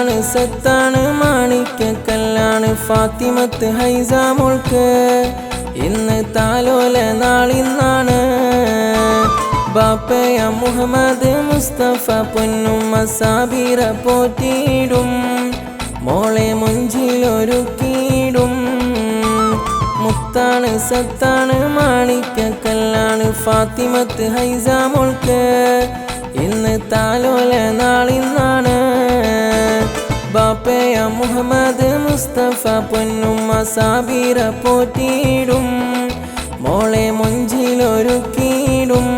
മുത്താണ് സത്താണ് മാണിക്കക്കല്ലാണ് ഫാത്തിമത്ത് ഹൈസ മോൾക്ക് ഇന്ന് താലോല നാളിന്നാണ് ബാപ്പയ മുഹമ്മദ് മുസ്തഫ പൊന്നുമ്മ സാബിറ പോറ്റിയിടും മോളെ മുഞ്ചിലൊരുക്കിയിടും മുത്താണ് സത്താണ് മാണിക്കക്കല്ലാണ് ഫാത്തിമത്ത് ഹൈസ മോൾക്ക് ഇന്ന് താലോല നാളിന്നാണ് ബാപ്പയ മുഹമ്മദ് മുസ്തഫ പൊന്നുമ്മ സാബിറ പോറ്റിയിടും മോളെ മുഞ്ചിലൊരുക്കിയിടും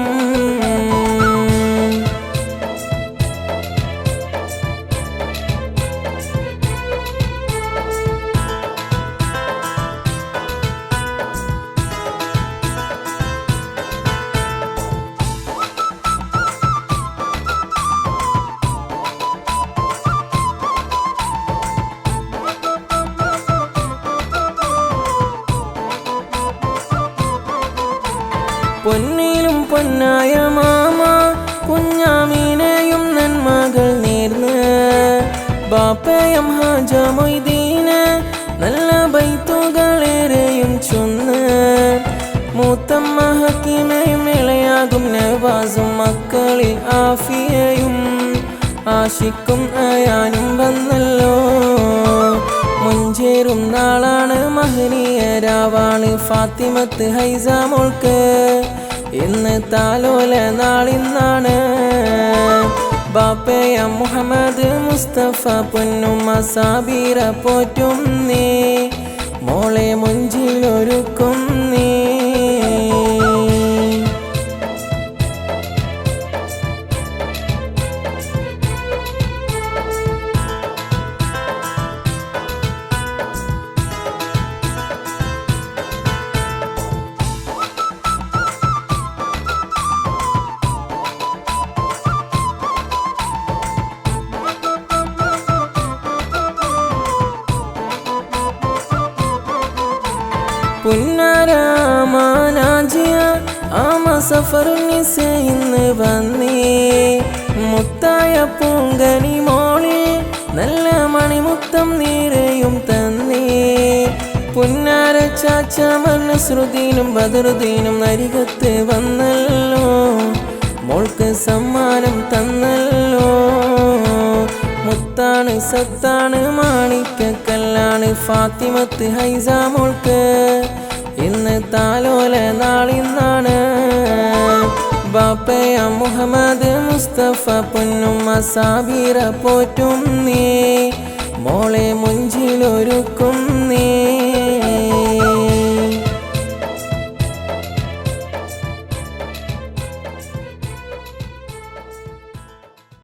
പൊന്നിലും പൊന്നായ മാമ കുഞ്ഞാമീനെയും നന്മകൾ നേർന്ന് ബാപ്പയം ഹാജ മൊയ്തീന് നല്ല ബൈത്തുകളേറെയും ചൊന്ന് മൂത്തമ്മ ഹക്കീമയും ഇളയാകും നവാസും മക്കളിൽ ആഫിയയും ആശിക്കും അയാനും വന്നല്ലോ മുഞ്ചേറും നാളാണ് മഹനീയ രാവാണ് ഫാത്തിമത്ത് ഹൈസ മോൾക്ക് ഇന്ന് താലോല നാളിന്നാണ് ബാപ്പയ മുഹമ്മദ് മുസ്തഫ പൊന്നുമ്മ സാബിറ പോറ്റും നീ മോളെ മുഞ്ചിലൊരുക്കും നീ പുന്നരാമാനാജിയ ആമ സഫറുനിസ ഇന്ന് വന്നേ മുത്തായ പൂങ്കനി മോളിൽ നല്ല മണിമുത്തം നീരെയും തന്നേ പുന്നാര ചാച്ച മനസ്രുദീനും ബദറുദ്ദീനും അരികത്ത് വന്നല്ലോ മോൾക്ക് സമ്മാനം തന്നല്ലോ മുത്താണ് സത്താണ് മാണിക്കക്കല്ലാണ് ഫാത്തിമത്ത് ഹൈസ മോൾക്ക് ഇന്ന് താലോല നാളിന്നാണ് ബാപ്പയ മുഹമ്മദ് മുസ്തഫ പൊന്നുമ്മ സാബിറ പോറ്റും നീ മോളെ മുഞ്ചിലൊരുക്കും നീ